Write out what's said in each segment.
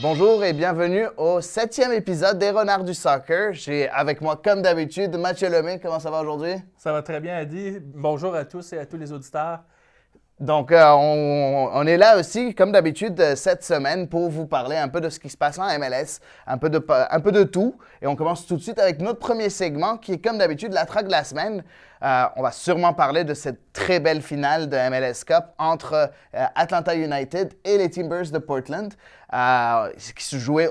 Bonjour et bienvenue au 7e épisode des Renards du Soccer. J'ai avec moi, comme d'habitude, Mathieu Lemay. Comment ça va aujourd'hui? Ça va très bien, Adi. Bonjour à tous et à tous les auditeurs. Donc, on est là aussi, comme d'habitude, cette semaine pour vous parler un peu de ce qui se passe en MLS, un peu de tout. Et on commence tout de suite avec notre premier segment qui est, comme d'habitude, la track de la semaine. On va sûrement parler de cette très belle finale de MLS Cup entre Atlanta United et les Timbers de Portland, qui se jouait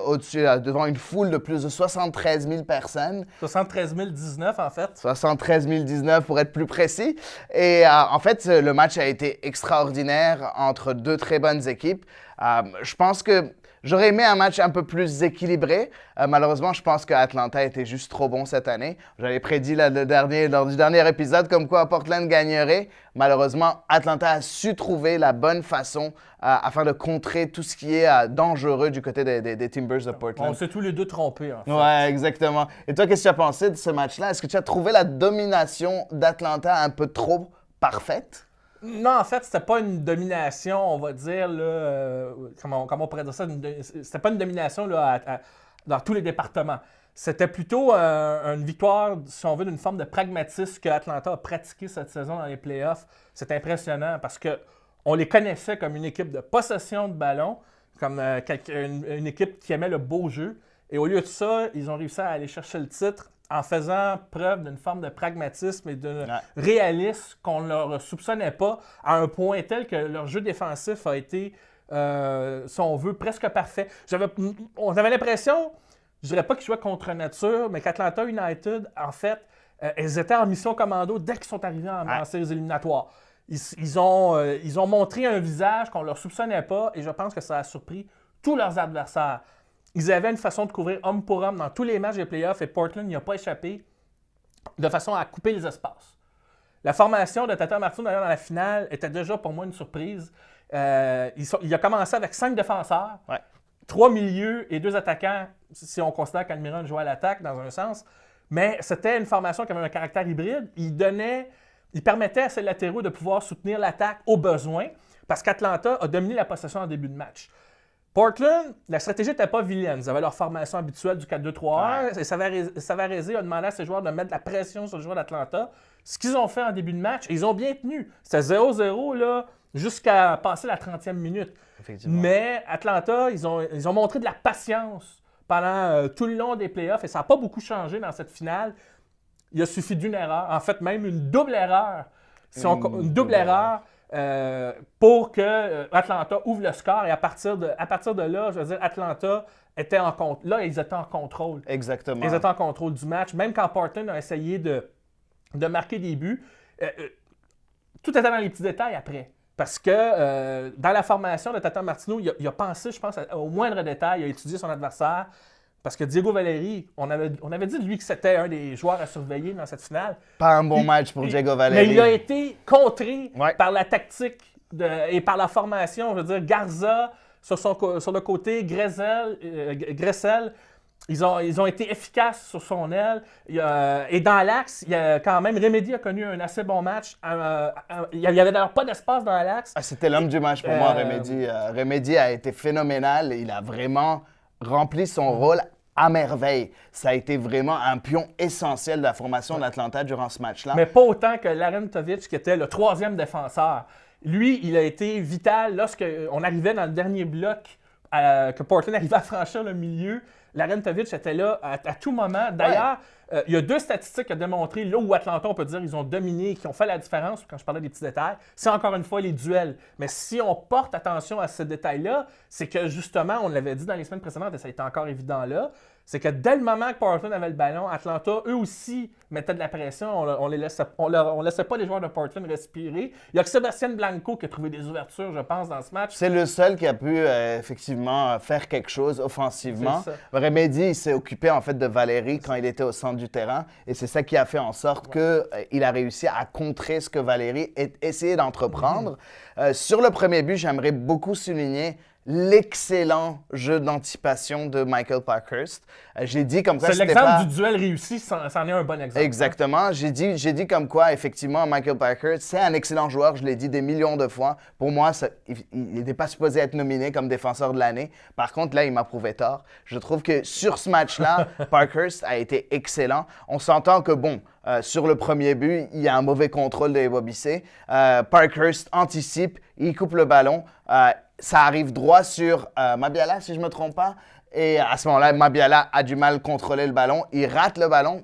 devant une foule de plus de 73 000 personnes. 73 019 en fait. 73 019 pour être plus précis. Et en fait, le match a été extraordinaire entre deux très bonnes équipes. Je pense que j'aurais aimé un match un peu plus équilibré. Malheureusement, je pense qu'Atlanta était juste trop bon cette année. J'avais prédit lors du dernier épisode comme quoi Portland gagnerait. Malheureusement, Atlanta a su trouver la bonne façon afin de contrer tout ce qui est dangereux du côté des Timbers de Portland. On s'est tous les deux trompés en fait. Ouais, exactement. Et toi, qu'est-ce que tu as pensé de ce match-là? Est-ce que tu as trouvé la domination d'Atlanta un peu trop parfaite? Non, en fait, c'était pas une domination, on va dire, là, comment on pourrait dire ça? C'était pas une domination là, dans tous les départements. C'était plutôt une victoire, si on veut, d'une forme de pragmatisme que Atlanta a pratiqué cette saison dans les playoffs. C'est impressionnant parce qu'on les connaissait comme une équipe de possession de ballon, comme une équipe qui aimait le beau jeu. Et au lieu de ça, ils ont réussi à aller chercher le titre en faisant preuve d'une forme de pragmatisme et de réalisme qu'on ne leur soupçonnait pas, à un point tel que leur jeu défensif a été, si on veut, presque parfait. On avait l'impression, je dirais pas qu'ils jouaient contre nature, mais qu'Atlanta United, en fait, ils étaient en mission commando dès qu'ils sont arrivés en séries éliminatoires. Ils ont montré un visage qu'on ne leur soupçonnait pas et je pense que ça a surpris tous leurs adversaires. Ils avaient une façon de couvrir homme pour homme dans tous les matchs des playoffs et Portland n'y a pas échappé de façon à couper les espaces. La formation de Tata Martino d'ailleurs dans la finale était déjà pour moi une surprise. Il a commencé avec 5 défenseurs, 3 milieux et 2 attaquants, si on considère qu'Almiron jouait à l'attaque dans un sens. Mais c'était une formation qui avait un caractère hybride. Il permettait à ses latéraux de pouvoir soutenir l'attaque au besoin parce qu'Atlanta a dominé la possession en début de match. Portland, la stratégie n'était pas vilaine. Ils avaient leur formation habituelle du 4-2-3-1. Et Savarese a demandé à ses joueurs de mettre de la pression sur le joueur d'Atlanta. Ce qu'ils ont fait en début de match, ils ont bien tenu. C'était 0-0 là, jusqu'à passer la 30e minute. Mais Atlanta, ils ont montré de la patience pendant tout le long des playoffs et ça n'a pas beaucoup changé dans cette finale. Il a suffi d'une erreur, en fait même une double erreur. Une double erreur. Pour que Atlanta ouvre le score et à partir de là, je veux dire, Atlanta était en contrôle. Là, ils étaient en contrôle. Exactement. Ils étaient en contrôle du match. Même quand Portland a essayé de marquer des buts, tout était dans les petits détails après. Parce que dans la formation de Tata Martino, il a pensé, je pense, au moindre détail, il a étudié son adversaire. Parce que Diego Valeri, on avait dit de lui que c'était un des joueurs à surveiller dans cette finale. Pas un bon match pour Diego Valeri. Mais il a été contré par la tactique et par la formation. Je veux dire, Garza sur le côté, Gressel, ils ont été efficaces sur son aile. Et dans l'axe, quand même, Remedy a connu un assez bon match. Il n'y avait d'ailleurs pas d'espace dans l'axe. C'était l'homme du match pour moi, Remedy. Remedy a été phénoménal. Il a vraiment rempli son rôle à merveille. Ça a été vraiment un pion essentiel de la formation d'Atlanta durant ce match-là. Mais pas autant que Laren Tovic, qui était le 3e défenseur. Lui, il a été vital lorsqu'on arrivait dans le dernier bloc, que Portland arrivait à franchir le milieu. Laren Tovic était là à tout moment. D'ailleurs, il y a 2 statistiques à démontrer là où Atlanta, on peut dire, ils ont dominé, qui ont fait la différence quand je parlais des petits détails. C'est encore une fois les duels. Mais si on porte attention à ces détails-là, c'est que justement, on l'avait dit dans les semaines précédentes et ça a été encore évident là, c'est que dès le moment que Portland avait le ballon, Atlanta, eux aussi, mettaient de la pression. On laissait pas les joueurs de Portland respirer. Il y a que Sébastien Blanco qui a trouvé des ouvertures, je pense, dans ce match. C'est le seul qui a pu effectivement faire quelque chose offensivement. Remedy s'est occupé en fait de Valeri quand il était au centre du terrain et c'est ça qui a fait en sorte qu'il a réussi à contrer ce que Valeri essayait d'entreprendre. Sur le premier but, j'aimerais beaucoup souligner l'excellent jeu d'anticipation de Michael Parkhurst. J'ai dit comme quoi c'est c'était l'exemple pas... du duel réussi, c'en est un bon exemple. Exactement. J'ai dit comme quoi, effectivement, Michael Parkhurst, c'est un excellent joueur. Je l'ai dit des millions de fois. Pour moi, il n'était pas supposé être nominé comme défenseur de l'année. Par contre, là, il m'a prouvé tort. Je trouve que sur ce match-là, Parkhurst a été excellent. On s'entend que, bon, sur le premier but, il y a un mauvais contrôle de Ebobisse. Parkhurst anticipe, il coupe le ballon. Ça arrive droit sur Mabiala, si je ne me trompe pas. Et à ce moment-là, Mabiala a du mal à contrôler le ballon. Il rate le ballon.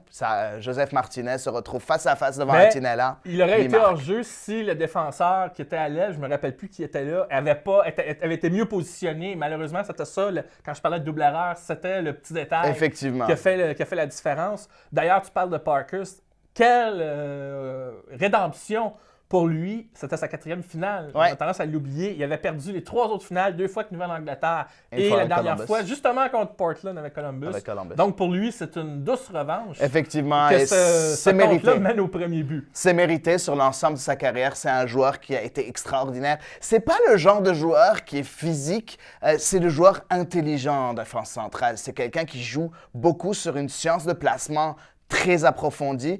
Joseph Martinez se retrouve face à face devant Attinella. Il aurait été hors-jeu si le défenseur qui était à l'aile, je ne me rappelle plus qui était là, avait été mieux positionné. Malheureusement, c'était ça. Quand je parlais de double erreur, c'était le petit détail Effectivement. qui a fait la différence. D'ailleurs, tu parles de Parkhurst. Quelle rédemption pour lui, c'était sa 4e finale. On a tendance à l'oublier. Il avait perdu les 3 autres finales, 2 fois avec Nouvelle-Angleterre et la dernière fois, justement contre Portland avec Columbus. Donc pour lui, c'est une douce revanche. Effectivement. Que ce mérité. Mène au premier but. C'est mérité sur l'ensemble de sa carrière. C'est un joueur qui a été extraordinaire. C'est pas le genre de joueur qui est physique. C'est le joueur intelligent en défense centrale. C'est quelqu'un qui joue beaucoup sur une science de placement très approfondi.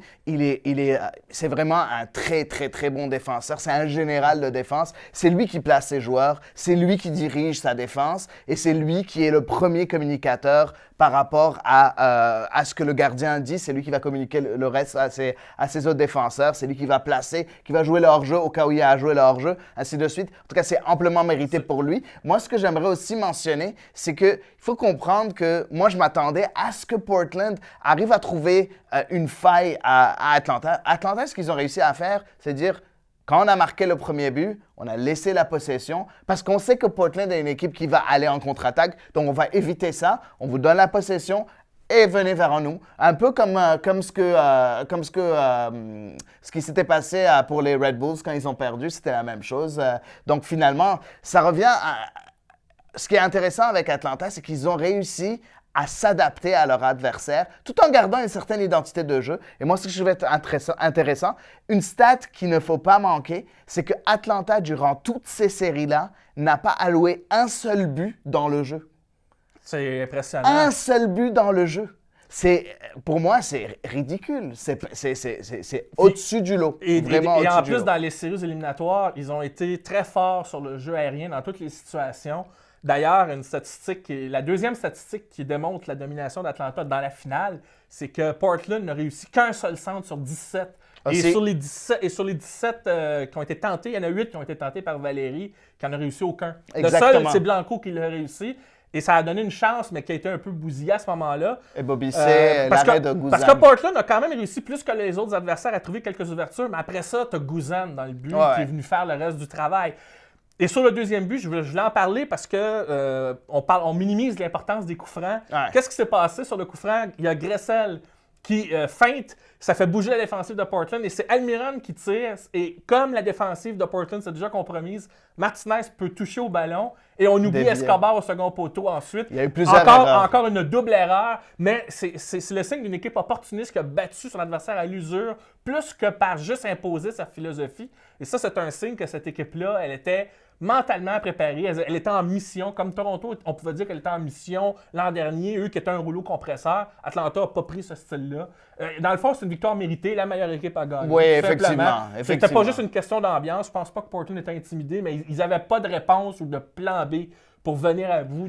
C'est vraiment un très, très, très bon défenseur. C'est un général de défense. C'est lui qui place ses joueurs. C'est lui qui dirige sa défense. Et c'est lui qui est le premier communicateur par rapport à ce que le gardien dit. C'est lui qui va communiquer le reste à ses autres défenseurs. C'est lui qui va placer, qui va jouer le hors-jeu au cas où il y a à jouer le hors-jeu, ainsi de suite. En tout cas, c'est amplement mérité pour lui. Moi, ce que j'aimerais aussi mentionner, c'est qu'il faut comprendre que moi, je m'attendais à ce que Portland arrive à trouver une faille à Atlanta. Atlanta, ce qu'ils ont réussi à faire, c'est dire, quand on a marqué le premier but, on a laissé la possession parce qu'on sait que Portland est une équipe qui va aller en contre-attaque. Donc, on va éviter ça. On vous donne la possession et venez vers nous. Un peu comme ce qui s'était passé pour les Red Bulls quand ils ont perdu. C'était la même chose. Donc, finalement, ça revient à... Ce qui est intéressant avec Atlanta, c'est qu'ils ont réussi à s'adapter à leur adversaire, tout en gardant une certaine identité de jeu. Et moi, ce que je trouve intéressant, une stat qu'il ne faut pas manquer, c'est que Atlanta, durant toutes ces séries-là, n'a pas alloué un seul but dans le jeu. C'est impressionnant. Un seul but dans le jeu. Pour moi, c'est ridicule. C'est au-dessus du lot. Et en plus, dans les séries éliminatoires, ils ont été très forts sur le jeu aérien dans toutes les situations. D'ailleurs, la deuxième statistique qui démontre la domination d'Atlanta dans la finale, c'est que Portland n'a réussi qu'un seul centre sur 17. Et sur les 17 qui ont été tentés, il y en a 8 qui ont été tentés par Valérie, qui n'en a réussi aucun. Exactement. Le seul, c'est Blanco qui l'a réussi. Et ça a donné une chance, mais qui a été un peu bousillé à ce moment-là. Et Bobby l'arrêt de Guzan. Parce que Portland a quand même réussi plus que les autres adversaires à trouver quelques ouvertures, mais après ça, tu as Guzan dans le but qui est venu faire le reste du travail. Et sur le deuxième but, je voulais en parler parce que on minimise l'importance des coups francs. Ouais. Qu'est-ce qui s'est passé sur le coup franc? Il y a Gressel qui feinte, ça fait bouger la défensive de Portland et c'est Almiron qui tire. Et comme la défensive de Portland s'est déjà compromise, Martinez peut toucher au ballon et on oublie Escobar au second poteau ensuite. Il y a eu plusieurs erreurs. Encore une double erreur, mais c'est le signe d'une équipe opportuniste qui a battu son adversaire à l'usure plus que par juste imposer sa philosophie. Et ça, c'est un signe que cette équipe-là, elle était mentalement préparée. Elle était en mission. Comme Toronto, on pouvait dire qu'elle était en mission l'an dernier, eux qui étaient un rouleau compresseur. Atlanta n'a pas pris ce style-là. Dans le fond, c'est une victoire méritée. La meilleure équipe a gagné. Oui, effectivement. C'était pas juste une question d'ambiance. Je pense pas que Portland était intimidé, mais ils n'avaient pas de réponse ou de plan B pour venir à bout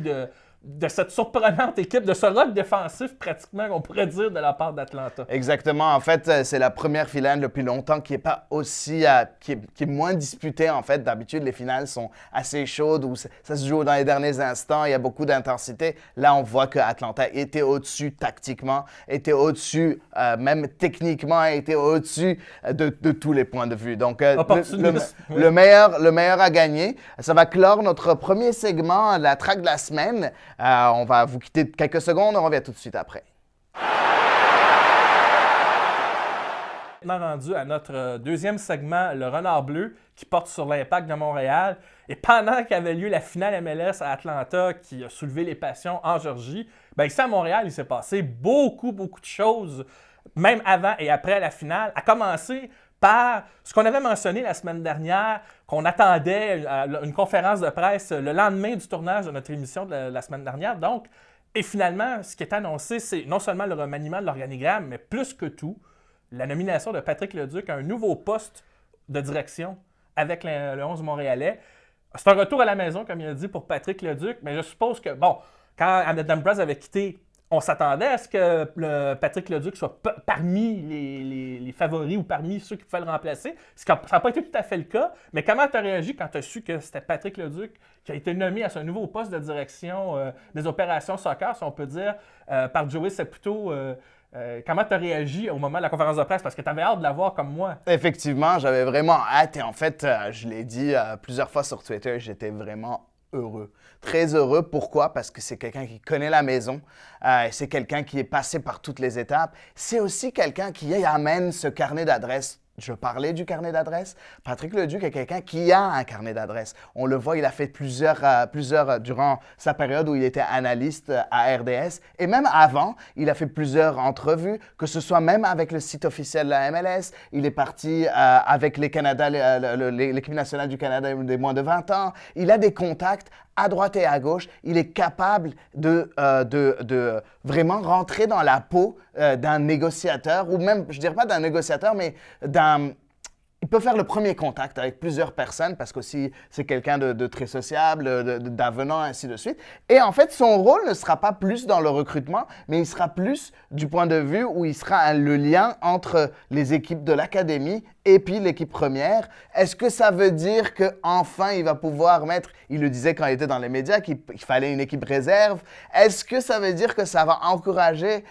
de cette surprenante équipe, de ce rock défensif pratiquement, on pourrait dire, de la part d'Atlanta. Exactement. En fait, c'est la première finale depuis longtemps qui est pas aussi... qui est moins disputée, en fait. D'habitude, les finales sont assez chaudes, où ça se joue dans les derniers instants, il y a beaucoup d'intensité. Là, on voit que Atlanta était au-dessus tactiquement, était au-dessus, même techniquement, était au-dessus de tous les points de vue. Donc, le meilleur a gagné. Ça va clore notre premier segment, la track de la semaine. On va vous quitter quelques secondes, on revient tout de suite après. Maintenant rendu à notre deuxième segment, le Renard Bleu, qui porte sur l'Impact de Montréal. Et pendant qu'avait lieu la finale MLS à Atlanta, qui a soulevé les passions en Géorgie, bien ici à Montréal, il s'est passé beaucoup de choses, même avant et après la finale, à commencer par ce qu'on avait mentionné la semaine dernière, qu'on attendait une conférence de presse le lendemain du tournage de notre émission de la semaine dernière. Donc, et finalement, ce qui est annoncé, c'est non seulement le remaniement de l'organigramme, mais plus que tout, la nomination de Patrick Leduc à un nouveau poste de direction avec le 11 montréalais. C'est un retour à la maison, comme il a dit, pour Patrick Leduc, mais je suppose que, bon, quand Adam Braz avait quitté, on s'attendait à ce que Patrick Leduc soit parmi les favoris ou parmi ceux qui pouvaient le remplacer. Ça n'a pas été tout à fait le cas, mais comment tu as réagi quand tu as su que c'était Patrick Leduc qui a été nommé à ce nouveau poste de direction des opérations soccer, si on peut dire, par Joey Saputo? Comment tu as réagi au moment de la conférence de presse? Parce que tu avais hâte de la voir comme moi. Effectivement, j'avais vraiment hâte et en fait, je l'ai dit plusieurs fois sur Twitter, j'étais vraiment heureux. Très heureux. Pourquoi? Parce que c'est quelqu'un qui connaît la maison. C'est quelqu'un qui est passé par toutes les étapes. C'est aussi quelqu'un qui amène ce carnet d'adresses. Je parlais du carnet d'adresses. Patrick Leduc est quelqu'un qui a un carnet d'adresses. On le voit, il a fait plusieurs durant sa période où il était analyste à RDS. Et même avant, il a fait plusieurs entrevues, que ce soit même avec le site officiel de la MLS. Il est parti avec l'équipe nationale du Canada des moins de 20 ans. Il a des contacts à droite et à gauche. Il est capable de vraiment rentrer dans la peau d'un négociateur, ou même, je ne dirais pas d'un négociateur, mais il peut faire le premier contact avec plusieurs personnes parce qu'aussi c'est quelqu'un de très sociable, d'avenant, ainsi de suite. Et en fait, son rôle ne sera pas plus dans le recrutement, mais il sera plus du point de vue où il sera le lien entre les équipes de l'académie et puis l'équipe première. Est-ce que ça veut dire qu'enfin il va pouvoir mettre, il le disait quand il était dans les médias, qu'il fallait une équipe réserve. Est-ce que ça veut dire que ça va encourager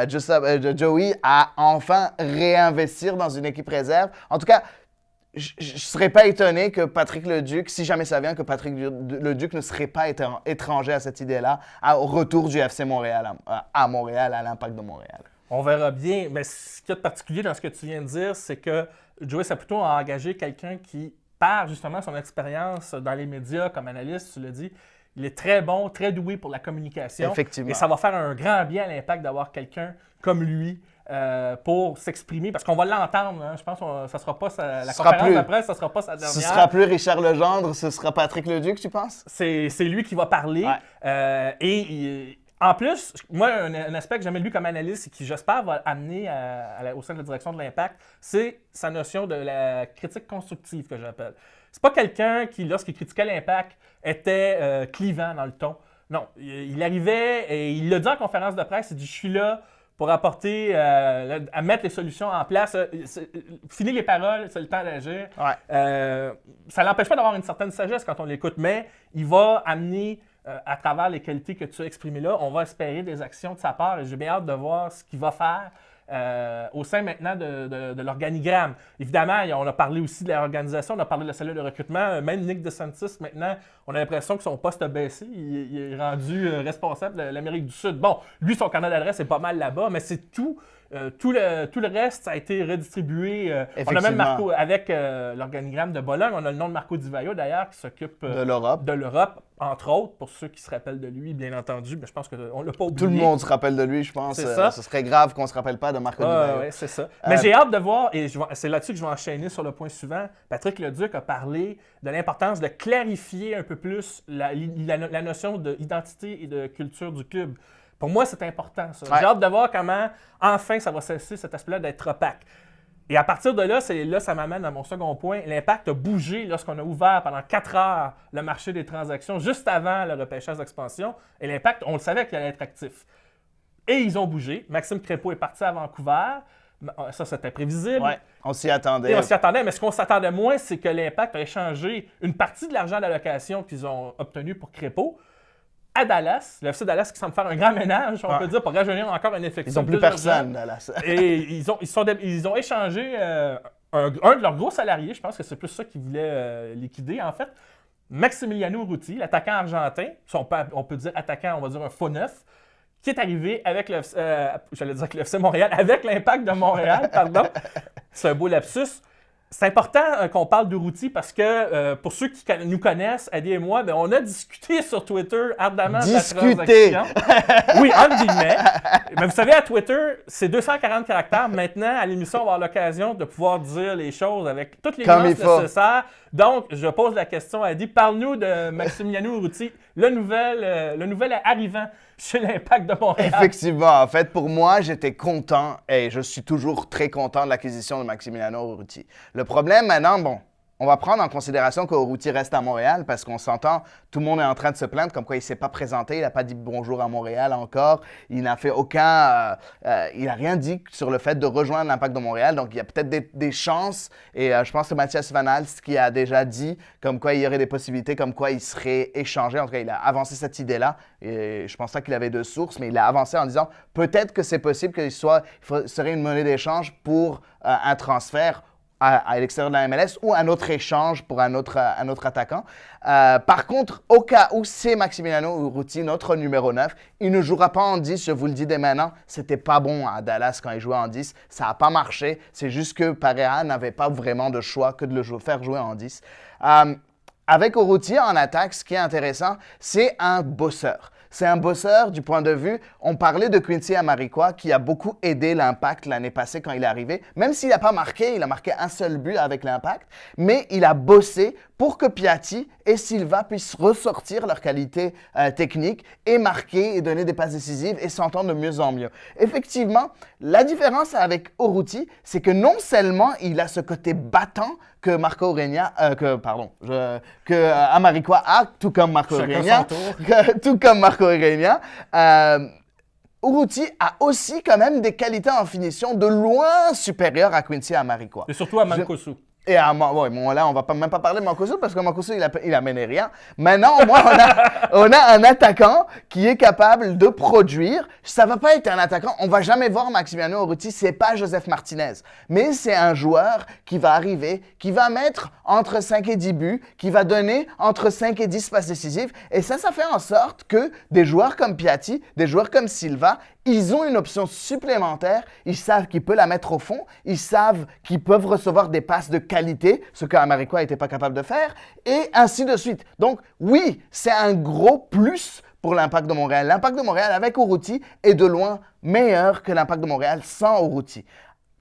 Joey à enfin réinvestir dans une équipe réserve? En tout cas, je ne serais pas étonné que Patrick Leduc, si jamais ça vient, que Patrick Leduc ne serait pas étranger à cette idée-là, au retour du FC Montréal, à Montréal, à l'Impact de Montréal. On verra bien. Mais ce qu'il y a de particulier dans ce que tu viens de dire, c'est que Joey Saputo a engagé quelqu'un qui, par justement son expérience dans les médias comme analyste, tu l'as dit, il est très bon, très doué pour la communication. Effectivement. Et ça va faire un grand bien à l'Impact d'avoir quelqu'un comme lui pour s'exprimer, parce qu'on va l'entendre. Hein. Je pense que ça sera pas la conférence de presse, ça sera pas sa dernière. Ce sera plus Richard Legendre, ce sera Patrick Leduc, tu penses? C'est lui qui va parler. Ouais. En plus, moi, un aspect que j'aime lui comme analyste et qui, j'espère, va amener au sein de la direction de l'Impact, c'est sa notion de la critique constructive, que j'appelle. C'est pas quelqu'un qui, lorsqu'il critiquait l'Impact, était clivant dans le ton. Non, il arrivait et il l'a dit en conférence de presse, il dit « Je suis là pour apporter, à mettre les solutions en place. Finir les paroles, c'est le temps d'agir. Ouais. Ça l'empêche pas d'avoir une certaine sagesse quand on l'écoute, mais il va amener... à travers les qualités que tu as exprimées là, on va espérer des actions de sa part et j'ai bien hâte de voir ce qu'il va faire au sein maintenant de l'organigramme. Évidemment, on a parlé aussi de l'organisation, on a parlé de la cellule de recrutement. Même Nick DeSantis, maintenant, on a l'impression que son poste a baissé. Il est rendu responsable de l'Amérique du Sud. Bon, lui, son carnet d'adresse est pas mal là-bas, mais c'est tout. Tout le reste a été redistribué. On a même Marco, avec l'organigramme de Bologne, on a le nom de Marco Di Vaio d'ailleurs qui s'occupe de l'Europe, entre autres, pour ceux qui se rappellent de lui, bien entendu. Mais je pense qu'on ne l'a pas oublié. Tout le monde se rappelle de lui, je pense. C'est ça. Ce serait grave qu'on ne se rappelle pas de Marco Di Vaio. Oui, c'est ça. Mais j'ai hâte de voir, et c'est là-dessus que je vais enchaîner sur le point suivant. Patrick Leduc a parlé de l'importance de clarifier un peu plus la notion d'identité et de culture du club. Pour moi, c'est important, ça. Ouais. J'ai hâte de voir comment, enfin, ça va cesser cet aspect-là d'être opaque. Et à partir de là, ça m'amène à mon second point. L'Impact a bougé lorsqu'on a ouvert pendant 4 heures le marché des transactions, juste avant le repêchage d'expansion. Et l'Impact, on le savait qu'il allait être actif. Et ils ont bougé. Maxime Crépeau est parti à Vancouver. Ça, c'était prévisible. Ouais, on s'y attendait. Et on s'y attendait, mais ce qu'on s'attendait moins, c'est que l'Impact a échangé une partie de l'argent d'allocation qu'ils ont obtenu pour Crépeau à Dallas, le FC Dallas qui semble faire un grand ménage, on peut dire, pour rajeunir encore un effectif. Ils n'ont plus personne, Dallas. Et ils ont échangé un de leurs gros salariés, je pense que c'est plus ça qu'ils voulaient liquider, en fait. Maximiliano Urruti, l'attaquant argentin, on peut dire attaquant, on va dire un faux neuf, qui est arrivé avec le FC Montréal, avec l'Impact de Montréal, pardon. C'est un beau lapsus. C'est important qu'on parle de Routy parce que pour ceux qui nous connaissent, Adi et moi, ben, on a discuté sur Twitter ardemment de la transaction. Oui, entre guillemets. Mais vous savez, à Twitter, c'est 240 caractères. Maintenant, à l'émission, on va avoir l'occasion de pouvoir dire les choses avec toutes les nuances nécessaires. Donc, je pose la question à Adi. Parle-nous de Maximiano Routy, le nouvel arrivant chez l'Impact de Montréal. Effectivement. En fait, pour moi, j'étais content et je suis toujours très content de l'acquisition de Maximiano Routy. Le problème maintenant, bon, on va prendre en considération qu'Urruti reste à Montréal parce qu'on s'entend, tout le monde est en train de se plaindre comme quoi il ne s'est pas présenté, il n'a pas dit bonjour à Montréal encore, il n'a fait il n'a rien dit sur le fait de rejoindre l'Impact de Montréal, donc il y a peut-être des chances et je pense que Mathias Van Halst qui a déjà dit comme quoi il y aurait des possibilités, comme quoi il serait échangé, en tout cas il a avancé cette idée-là et je pense pas qu'il avait de source, mais il a avancé en disant peut-être que c'est possible qu'il serait une monnaie d'échange pour un transfert à l'extérieur de la MLS ou un autre échange pour un autre attaquant. Par contre, au cas où c'est Maximiano Urruti, notre numéro 9, il ne jouera pas en 10, je vous le dis dès maintenant. C'était pas bon à Dallas quand il jouait en 10. Ça n'a pas marché. C'est juste que Pereira n'avait pas vraiment de choix que de le faire jouer en 10. Avec Urruti en attaque, ce qui est intéressant, c'est un bosseur. C'est un bosseur du point de vue, on parlait de Quincy Amarikwa qui a beaucoup aidé l'Impact l'année passée quand il est arrivé. Même s'il n'a pas marqué, il a marqué un seul but avec l'Impact, mais il a bossé pour que Piatti et Silva puissent ressortir leur qualité technique et marquer et donner des passes décisives et s'entendre de mieux en mieux. Effectivement, la différence avec Urruti, c'est que non seulement il a ce côté battant que Amarikwa a, tout comme Marco Urrutia, Urruti a aussi quand même des qualités en finition de loin supérieures à Quincy Amarikwa. Et surtout à Mancosu. Et là, on va même pas parler de Mancosu parce que Mancosu, il amenait rien. Maintenant, au moins, on a un attaquant qui est capable de produire. Ça va pas être un attaquant. On va jamais voir Maximiano Urruti. C'est pas Joseph Martinez. Mais c'est un joueur qui va arriver, qui va mettre entre 5 et 10 buts, qui va donner entre 5 et 10 passes décisives. Et ça fait en sorte que des joueurs comme Piatti, des joueurs comme Silva, ils ont une option supplémentaire. Ils savent qu'ils peuvent la mettre au fond. Ils savent qu'ils peuvent recevoir des passes de qualité, ce qu'Amarikwa n'était pas capable de faire, et ainsi de suite. Donc, oui, c'est un gros plus pour l'Impact de Montréal. L'Impact de Montréal avec Urruti est de loin meilleur que l'Impact de Montréal sans Urruti.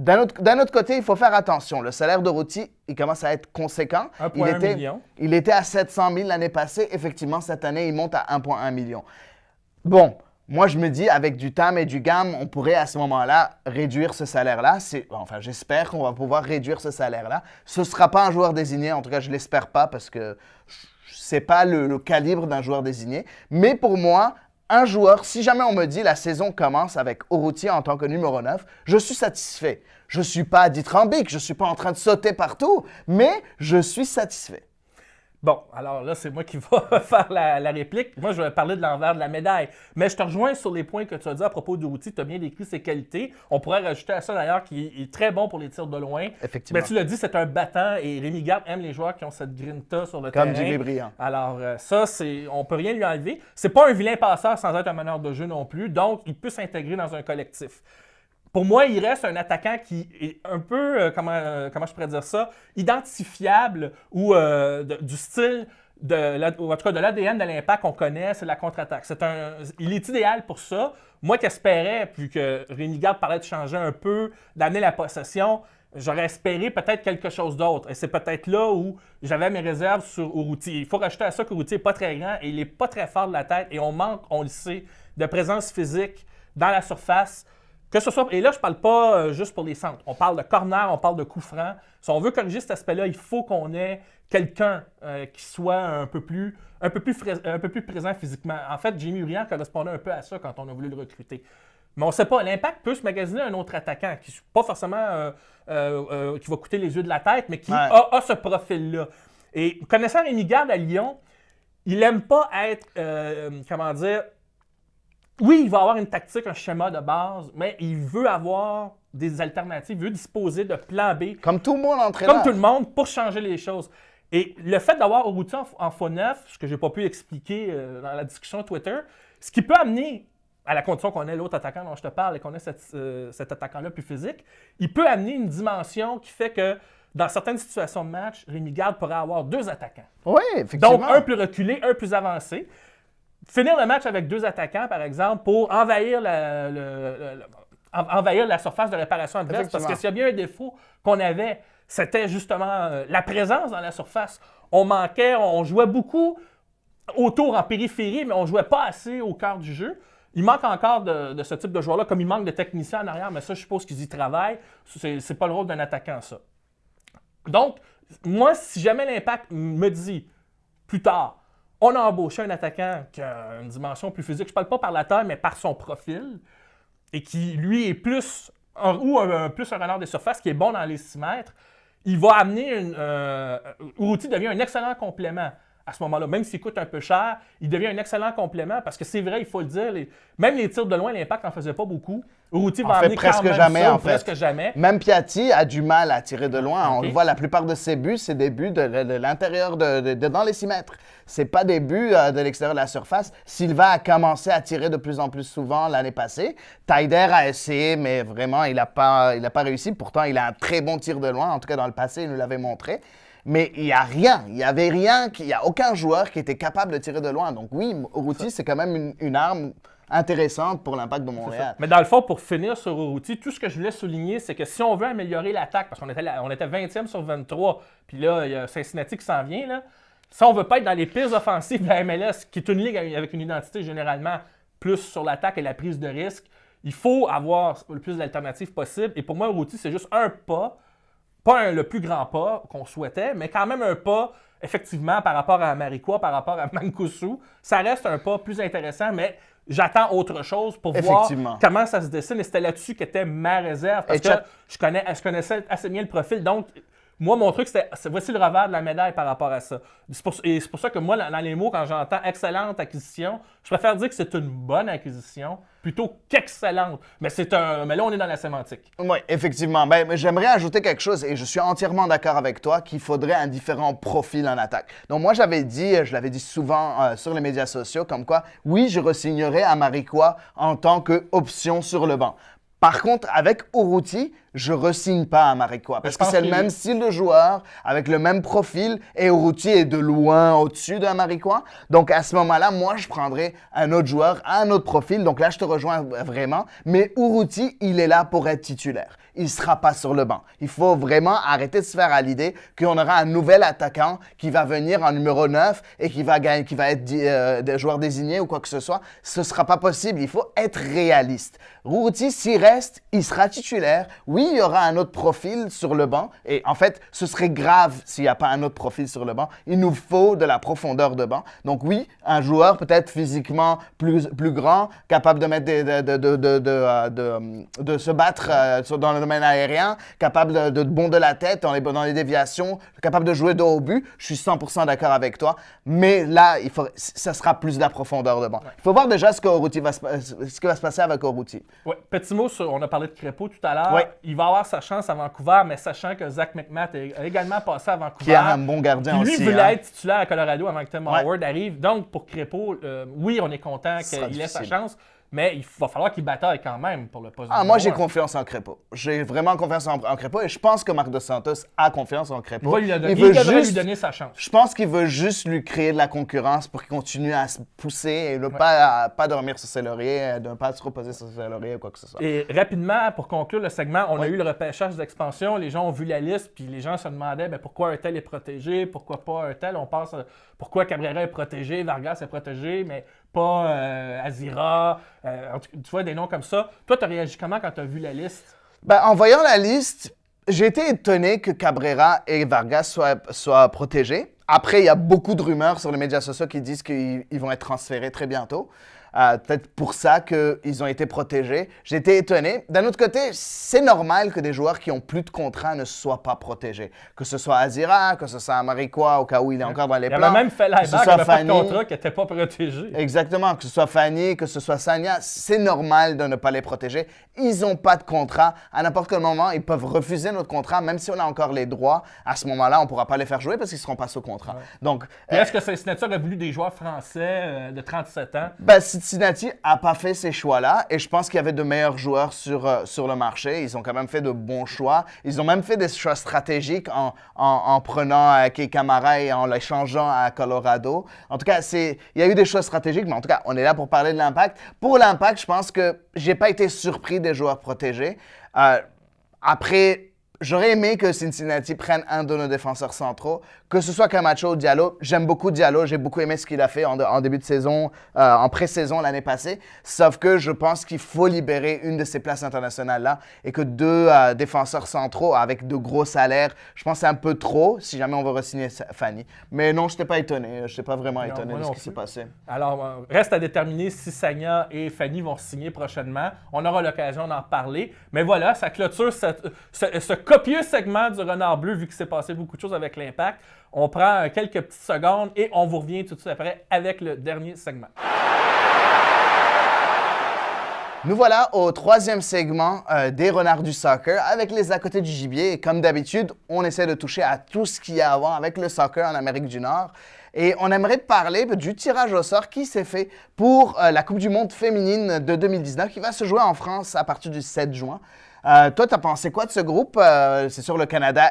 D'un autre côté, il faut faire attention. Le salaire d'Urruti, il commence à être conséquent. 1,1 million. Il était à 700 000 l'année passée. Effectivement, cette année, il monte à 1,1 million. Bon. Moi, je me dis, avec du TAM et du GAM, on pourrait à ce moment-là réduire ce salaire-là. J'espère qu'on va pouvoir réduire ce salaire-là. Ce ne sera pas un joueur désigné, en tout cas, je ne l'espère pas parce que ce n'est pas le calibre d'un joueur désigné. Mais pour moi, un joueur, si jamais on me dit la saison commence avec Urruti en tant que numéro 9, je suis satisfait. Je ne suis pas dithyrambique, je ne suis pas en train de sauter partout, mais je suis satisfait. Bon, alors là, c'est moi qui vais faire la réplique. Moi, je vais parler de l'envers de la médaille. Mais je te rejoins sur les points que tu as dit à propos d'Urruti. Tu as bien décrit ses qualités. On pourrait rajouter à ça, d'ailleurs, qu'il est très bon pour les tirs de loin. Effectivement. Mais tu l'as dit, c'est un battant et Rémi Garde aime les joueurs qui ont cette grinta sur le terrain. Comme Jimmy Briand. Alors, ça, on peut rien lui enlever. C'est pas un vilain passeur sans être un meneur de jeu non plus. Donc, il peut s'intégrer dans un collectif. Pour moi, il reste un attaquant qui est un peu, comment je pourrais dire ça, identifiable ou du style, ou en tout cas de l'ADN de l'Impact qu'on connaît, c'est la contre-attaque. Il est idéal pour ça. Moi qui espérais, puis que Rémi Garde parlait de changer un peu, d'amener la possession, j'aurais espéré peut-être quelque chose d'autre. Et c'est peut-être là où j'avais mes réserves sur Urruti. Il faut rajouter à ça qu'Urruti n'est pas très grand et il n'est pas très fort de la tête et on manque, on le sait, de présence physique dans la surface. Que ce soit, et là, je ne parle pas juste pour les centres. On parle de corner, on parle de coup franc. Si on veut corriger cet aspect-là, il faut qu'on ait quelqu'un qui soit un peu plus présent physiquement. En fait, Jimmy Briand correspondait un peu à ça quand on a voulu le recruter. Mais on ne sait pas. L'Impact peut se magasiner un autre attaquant qui n'est pas forcément qui va coûter les yeux de la tête, mais qui a ce profil-là. Et connaissant Rémi Garde à Lyon, il n'aime pas être, oui, il va avoir une tactique, un schéma de base, mais il veut avoir des alternatives, il veut disposer de plan B. Comme tout le monde entraîneur. Comme tout le monde, pour changer les choses. Et le fait d'avoir Urruti en faux neuf, ce que je n'ai pas pu expliquer dans la discussion Twitter, ce qui peut amener, à la condition qu'on ait l'autre attaquant dont je te parle et qu'on ait cet attaquant-là plus physique, il peut amener une dimension qui fait que dans certaines situations de match, Rémi Garde pourrait avoir 2 attaquants. Oui, effectivement. Donc, un plus reculé, un plus avancé. Finir le match avec 2 attaquants, par exemple, pour envahir la surface de réparation adverse. Parce que s'il y a bien un défaut qu'on avait, c'était justement la présence dans la surface. On manquait, on jouait beaucoup autour en périphérie, mais on ne jouait pas assez au cœur du jeu. Il manque encore de ce type de joueur-là, comme il manque de techniciens en arrière, mais ça, je suppose qu'ils y travaillent. C'est pas le rôle d'un attaquant, ça. Donc, moi, si jamais l'Impact me dit, plus tard, on a embauché un attaquant qui a une dimension plus physique, je ne parle pas par la taille, mais par son profil, et qui, lui, est plus un renard des surfaces, qui est bon dans les 6 mètres, il va amener Urruti devient un excellent complément à ce moment-là. Même s'il coûte un peu cher, il devient un excellent complément parce que c'est vrai, il faut le dire, même les tirs de loin, l'Impact n'en faisait pas beaucoup. Urruti va amener presque quand même jamais, ça, en fait. presque jamais. Même Piatti a du mal à tirer de loin. Okay. On le voit, la plupart de ses buts, c'est des buts de l'intérieur, dans les 6 mètres. C'est pas des buts de l'extérieur de la surface. Silva a commencé à tirer de plus en plus souvent l'année passée. Taider a essayé, mais vraiment, il n'a pas réussi. Pourtant, il a un très bon tir de loin. En tout cas, dans le passé, il nous l'avait montré. Mais il n'y a rien. Il n'y avait rien. Il n'y a aucun joueur qui était capable de tirer de loin. Donc oui, Urruti, c'est quand même une arme intéressante pour l'Impact de Montréal. Mais dans le fond, pour finir sur Urruti, tout ce que je voulais souligner, c'est que si on veut améliorer l'attaque, parce qu'on était 20e sur 23, puis là, il y a Cincinnati qui s'en vient, là. Si on ne veut pas être dans les pires offensives de la MLS, qui est une ligue avec une identité généralement plus sur l'attaque et la prise de risque, il faut avoir le plus d'alternatives possible. Et pour moi, Urruti, c'est juste un pas. Pas le plus grand pas qu'on souhaitait, mais quand même un pas, effectivement, par rapport à Amarikwa, par rapport à Mancuso. Ça reste un pas plus intéressant, mais j'attends autre chose pour voir comment ça se dessine. Et c'était là-dessus qu'était ma réserve, parce que je connaissais assez bien le profil. Donc, moi, mon truc, voici le revers de la médaille par rapport à ça. C'est pour ça que moi, dans les mots, quand j'entends « excellente acquisition », je préfère dire que c'est une bonne acquisition plutôt qu'excellente. Mais là, on est dans la sémantique. Oui, effectivement. Mais j'aimerais ajouter quelque chose, et je suis entièrement d'accord avec toi, qu'il faudrait un différent profil en attaque. Donc moi, je l'avais dit souvent sur les médias sociaux, comme quoi, oui, je re-signerais Amarikwa en tant qu'option sur le banc. Par contre, avec Urruti, je ne re-signe pas Amarikwa parce que c'est le même style de joueur, avec le même profil, et Urruti est de loin au-dessus d'Amarikwa. Donc, à ce moment-là, moi, je prendrais un autre joueur, un autre profil. Donc là, je te rejoins vraiment. Mais Urruti, il est là pour être titulaire. Il ne sera pas sur le banc. Il faut vraiment arrêter de se faire à l'idée qu'on aura un nouvel attaquant qui va venir en numéro 9 et qui va être des joueurs désignés ou quoi que ce soit. Ce ne sera pas possible. Il faut être réaliste. Urruti, s'il reste, il sera titulaire. Oui, il y aura un autre profil sur le banc. Et en fait, ce serait grave s'il n'y a pas un autre profil sur le banc. Il nous faut de la profondeur de banc. Donc oui, un joueur peut-être physiquement plus grand, capable de mettre de se battre dans le domaine aérien, capable de bonder la tête dans les déviations, capable de jouer dos au but. Je suis 100% d'accord avec toi. Mais là, ça sera plus de la profondeur de banc. Il faut voir déjà ce qui va se passer avec Urruti. Oui, petit mot on a parlé de Crépeau tout à l'heure. Ouais. Il va avoir sa chance à Vancouver, mais sachant que Zach McMath a également passé à Vancouver. Qui est un bon gardien lui aussi. Lui voulait être titulaire à Colorado avant que Tim Howard arrive. Donc, pour Crépeau, oui, on est content qu'il ait sa chance. Mais il va falloir qu'il bataille quand même pour le poste. Moi, j'ai confiance en Crépeau. J'ai vraiment confiance en Crépeau et je pense que Marc Dos Santos a confiance en Crépeau. Il devrait lui donner sa chance. Je pense qu'il veut juste lui créer de la concurrence pour qu'il continue à se pousser et ne pas dormir sur ses lauriers, de ne pas se reposer sur ses lauriers ou quoi que ce soit. Et rapidement, pour conclure le segment, on a eu le repêchage d'expansion. Les gens ont vu la liste puis les gens se demandaient pourquoi un tel est protégé, pourquoi pas un tel. On pense pourquoi Cabrera est protégé, Vargas est protégé, mais pas Azira, tu vois, des noms comme ça. Toi, tu as réagi comment quand tu as vu la liste? En voyant la liste, j'ai été étonné que Cabrera et Vargas soient protégés. Après, il y a beaucoup de rumeurs sur les médias sociaux qui disent qu'ils vont être transférés très bientôt. Peut-être pour ça qu'ils ont été protégés. J'ai été étonné. D'un autre côté, c'est normal que des joueurs qui ont plus de contrat ne soient pas protégés. Que ce soit Azira, que ce soit Amarikwa, au cas où il est encore dans les plans. Il y avait même Felaiba qui n'avait pas de contrat, qui n'était pas protégé. Exactement. Que ce soit Fanny, que ce soit Sagna, c'est normal de ne pas les protéger. Ils n'ont pas de contrat. À n'importe quel moment, ils peuvent refuser notre contrat, même si on a encore les droits. À ce moment-là, on ne pourra pas les faire jouer parce qu'ils ne seront pas sous contrat. Ouais. Donc, est-ce que Cincinnati aurait voulu des joueurs français de 37 ans? Si Cincinnati n'a pas fait ces choix-là et je pense qu'il y avait de meilleurs joueurs sur le marché. Ils ont quand même fait de bons choix. Ils ont même fait des choix stratégiques en prenant Kei Kamara et en l'échangeant à Colorado. En tout cas, il y a eu des choix stratégiques, mais en tout cas, on est là pour parler de l'Impact. Pour l'Impact, je pense que j'ai pas été surpris des joueurs protégés. Après, j'aurais aimé que Cincinnati prenne un de nos défenseurs centraux, que ce soit Camacho ou Diallo. J'aime beaucoup Diallo, j'ai beaucoup aimé ce qu'il a fait en début de saison, en pré-saison l'année passée. Sauf que je pense qu'il faut libérer une de ces places internationales-là et que deux défenseurs centraux avec de gros salaires, je pense que c'est un peu trop si jamais on veut re-signer Fanny. Mais non, je n'étais pas étonné. Je n'étais pas vraiment étonné de ce qui s'est passé. Alors, reste à déterminer si Sagna et Fanny vont signer prochainement. On aura l'occasion d'en parler. Mais voilà, ça clôture ce copieux segment du Renard Bleu, vu qu'il s'est passé beaucoup de choses avec l'Impact. On prend quelques petites secondes et on vous revient tout de suite après avec le dernier segment. Nous voilà au troisième segment des Renards du soccer avec les à côté du gibier. Et comme d'habitude, on essaie de toucher à tout ce qu'il y a à voir avec le soccer en Amérique du Nord. Et on aimerait te parler du tirage au sort qui s'est fait pour la Coupe du Monde féminine de 2019 qui va se jouer en France à partir du 7 juin. Toi, t'as pensé quoi de ce groupe? C'est sûr, le Canada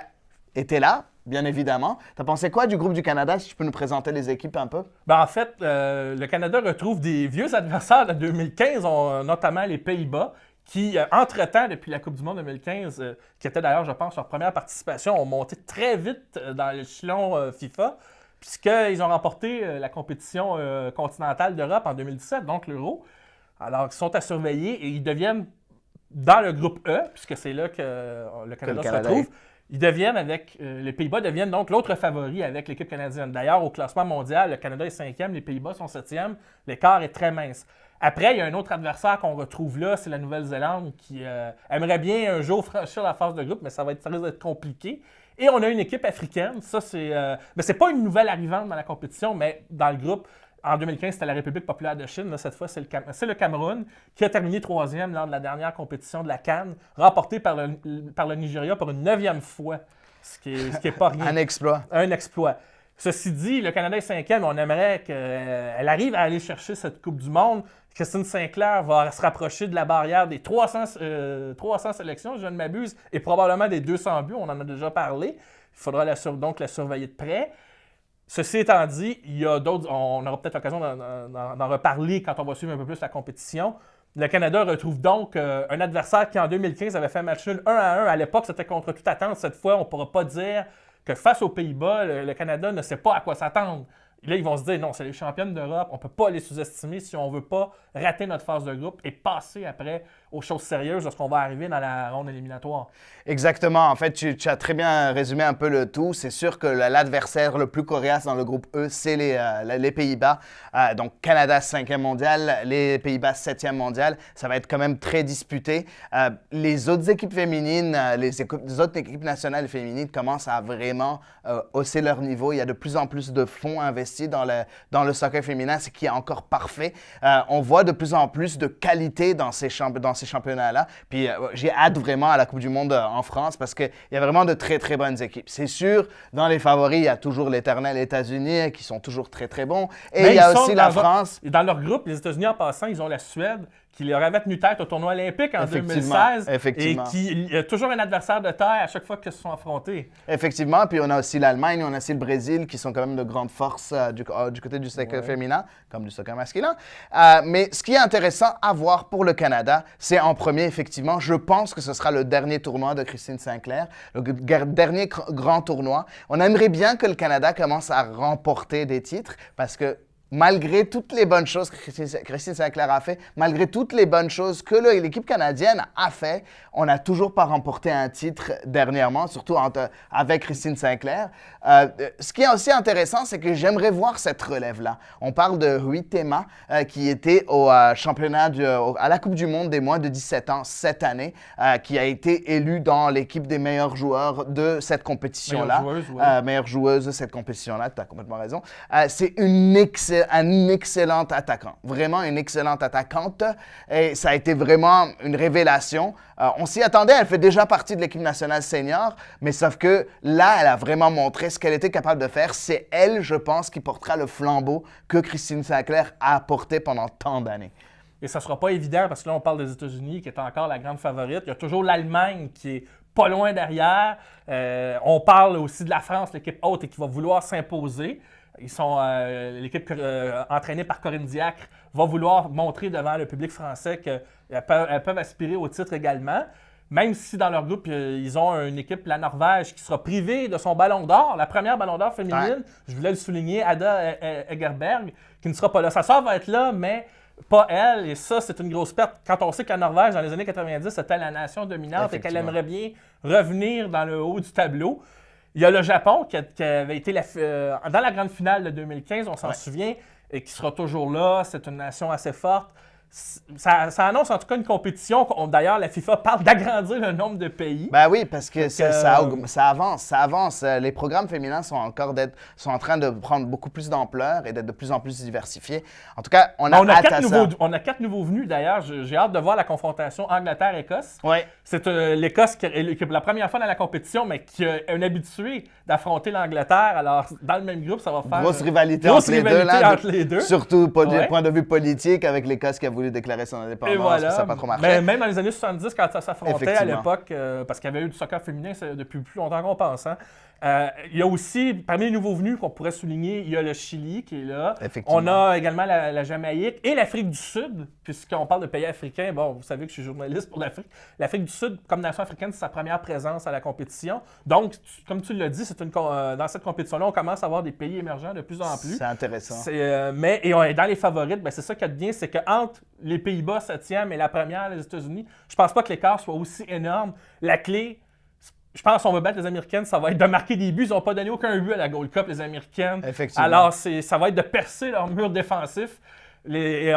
était là, bien évidemment. T'as pensé quoi du groupe du Canada, si tu peux nous présenter les équipes un peu? En fait, le Canada retrouve des vieux adversaires de 2015, notamment les Pays-Bas, qui, entre-temps, depuis la Coupe du Monde 2015, qui était d'ailleurs, je pense, leur première participation, ont monté très vite dans l'échelon FIFA, puisqu'ils ont remporté la compétition continentale d'Europe en 2017, donc l'Euro. Alors, ils sont à surveiller et ils deviennent dans le groupe E, puisque c'est là que le Canada se retrouve, les Pays-Bas deviennent donc l'autre favori avec l'équipe canadienne. D'ailleurs, au classement mondial, le Canada est 5e, les Pays-Bas sont 7e, l'écart est très mince. Après, il y a un autre adversaire qu'on retrouve là, c'est la Nouvelle-Zélande qui aimerait bien un jour franchir la phase de groupe, mais ça risque d'être compliqué. Et on a une équipe africaine, ça c'est pas une nouvelle arrivante dans la compétition, mais dans le groupe. En 2015, c'était la République populaire de Chine. Là, cette fois, c'est le Cameroun qui a terminé 3e lors de la dernière compétition de la CAN, remportée par le Nigeria pour une 9e fois, ce qui est pas rien. Un exploit. Un exploit. Ceci dit, le Canada est 5e, on aimerait qu'elle arrive à aller chercher cette Coupe du Monde. Christine Sinclair va se rapprocher de la barrière des 300 sélections, si je ne m'abuse, et probablement des 200 buts, on en a déjà parlé. Il faudra donc la surveiller de près. Ceci étant dit, il y a d'autres, on aura peut-être l'occasion d'en reparler quand on va suivre un peu plus la compétition. Le Canada retrouve donc un adversaire qui, en 2015, avait fait un match nul 1-1. À l'époque, c'était contre toute attente. Cette fois, on ne pourra pas dire que face aux Pays-Bas, le Canada ne sait pas à quoi s'attendre. Là, ils vont se dire, non, c'est les championnes d'Europe, on ne peut pas les sous-estimer si on ne veut pas rater notre phase de groupe et passer après aux choses sérieuses lorsqu'on va arriver dans la ronde éliminatoire. Exactement. En fait, tu as très bien résumé un peu le tout. C'est sûr que l'adversaire le plus coriace dans le groupe E, c'est les Pays-Bas. Donc, Canada 5e mondial, les Pays-Bas 7e mondial. Ça va être quand même très disputé. Les autres équipes féminines, les autres équipes nationales féminines commencent à vraiment hausser leur niveau. Il y a de plus en plus de fonds investis dans le soccer féminin, ce qui est encore parfait. On voit de plus en plus de qualité dans ces championnats-là. Puis j'ai hâte vraiment à la Coupe du Monde en France parce qu'il y a vraiment de très, très bonnes équipes. C'est sûr, dans les favoris, il y a toujours l'éternel États-Unis qui sont toujours très, très bons. Et il y a aussi la France. Dans leur groupe, les États-Unis, en passant, ils ont la Suède qui leur avait tenu tête au tournoi olympique en 2016 et qui a toujours un adversaire de taille à chaque fois qu'ils se sont affrontés. Effectivement, puis on a aussi l'Allemagne, on a aussi le Brésil qui sont quand même de grandes forces du côté du soccer féminin, comme du soccer masculin. Mais ce qui est intéressant à voir pour le Canada, c'est en premier, effectivement, je pense que ce sera le dernier tournoi de Christine Sinclair, le dernier grand tournoi. On aimerait bien que le Canada commence à remporter des titres parce que malgré toutes les bonnes choses que Christine Sinclair a fait, malgré toutes les bonnes choses que l'équipe canadienne a fait, on n'a toujours pas remporté un titre dernièrement, surtout avec Christine Sinclair. Ce qui est aussi intéressant, c'est que j'aimerais voir cette relève-là. On parle de Huitema, qui était au championnat, à la Coupe du Monde des moins de 17 ans cette année, qui a été élu dans l'équipe des meilleurs joueurs de cette compétition-là. Meilleure joueuse de cette compétition-là, tu as complètement raison. C'est une excellente un excellent attaquant, vraiment une excellente attaquante. Et ça a été vraiment une révélation. On s'y attendait, elle fait déjà partie de l'équipe nationale senior, mais sauf que là, elle a vraiment montré ce qu'elle était capable de faire. C'est elle, je pense, qui portera le flambeau que Christine Sinclair a porté pendant tant d'années. Et ça ne sera pas évident parce que là, on parle des États-Unis qui est encore la grande favorite. Il y a toujours l'Allemagne qui est pas loin derrière. On parle aussi de la France, l'équipe haute, et qui va vouloir s'imposer. L'équipe entraînée par Corinne Diacre va vouloir montrer devant le public français qu'elles peuvent aspirer au titre également. Même si dans leur groupe, ils ont une équipe, la Norvège, qui sera privée de son ballon d'or, la première ballon d'or féminine, je voulais le souligner, Ada Egerberg, qui ne sera pas là. Sa sœur va être là, mais pas elle, et ça, c'est une grosse perte. Quand on sait que la Norvège, dans les années 90, c'était la nation dominante et qu'elle aimerait bien revenir dans le haut du tableau. Il y a le Japon qui avait été dans la grande finale de 2015, on s'en souvient, et qui sera toujours là. C'est une nation assez forte. Ça annonce en tout cas une compétition. D'ailleurs, la FIFA parle d'agrandir le nombre de pays. Ben oui, parce que ça avance. Les programmes féminins sont en train de prendre beaucoup plus d'ampleur et d'être de plus en plus diversifiés. En tout cas, on a hâte à ça. On a 4 nouveaux venus d'ailleurs. J'ai hâte de voir la confrontation Angleterre-Écosse. Ouais. C'est l'Écosse qui est pour la première fois dans la compétition, mais qui est un habitué d'affronter l'Angleterre. Alors, dans le même groupe, ça va faire grosse rivalité entre les deux. Surtout du point de vue politique, avec l'Écosse qui a voulu déclarer son indépendance. Et voilà. Ça n'a pas trop marché. Mais même dans les années 70, quand ça s'affrontait à l'époque, parce qu'il y avait eu du soccer féminin depuis plus longtemps qu'on pense. Il y a aussi, parmi les nouveaux venus qu'on pourrait souligner, il y a le Chili qui est là. On a également la Jamaïque et l'Afrique du Sud, puisqu'on parle de pays africains. Bon, vous savez que je suis journaliste pour l'Afrique. L'Afrique du Sud, comme nation africaine, c'est sa première présence à la compétition. Donc, comme tu l'as dit, dans cette compétition-là, on commence à avoir des pays émergents de plus en plus. C'est intéressant. Et on est dans les favorites, c'est ça qui est bien, c'est qu'entre les Pays-Bas, 7e, et la première, les États-Unis, je pense pas que l'écart soit aussi énorme. La clé, je pense qu'on va battre les Américaines, ça va être de marquer des buts. Ils n'ont pas donné aucun but à la Gold Cup, les Américaines. Effectivement. Alors, ça va être de percer leur mur défensif. Et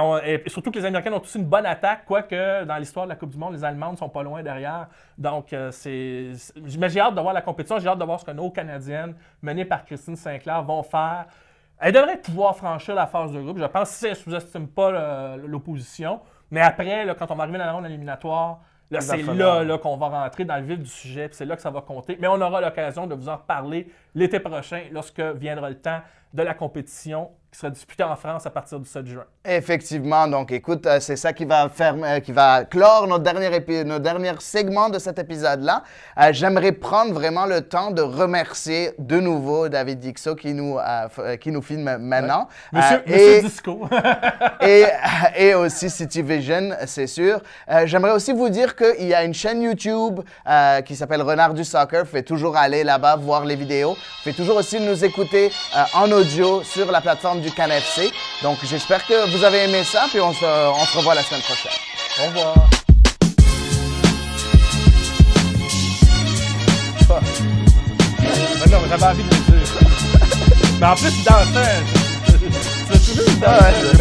surtout que les Américaines ont tous une bonne attaque, quoique dans l'histoire de la Coupe du Monde, les Allemandes sont pas loin derrière. Donc, mais j'ai hâte de voir la compétition, j'ai hâte de voir ce que nos Canadiennes, menées par Christine Sinclair, vont faire. Elles devraient pouvoir franchir la phase de groupe, je pense, si elles ne sous-estiment pas l'opposition. Mais après, là, quand on va arriver dans la ronde éliminatoire, là, c'est là qu'on va rentrer dans le vif du sujet, puis c'est là que ça va compter. Mais on aura l'occasion de vous en reparler l'été prochain, lorsque viendra le temps de la compétition qui sera disputée en France à partir du 7 juin. Effectivement. Donc, écoute, c'est ça qui va clore notre dernier segment de cet épisode-là. J'aimerais prendre vraiment le temps de remercier de nouveau David Dixot qui nous filme maintenant. Ouais. Monsieur Disco. et aussi City Vision, c'est sûr. J'aimerais aussi vous dire qu'il y a une chaîne YouTube qui s'appelle Renard du Soccer. Vous pouvez toujours aller là-bas voir les vidéos. Vous pouvez toujours aussi nous écouter en audio sur la plateforme du CanFC. Donc, j'espère que vous avez aimé ça, puis on se revoit la semaine prochaine. Au revoir. Non, mais j'avais envie de le dire. Mais en plus, il dansait. Tu l'as trouvé, il dansait.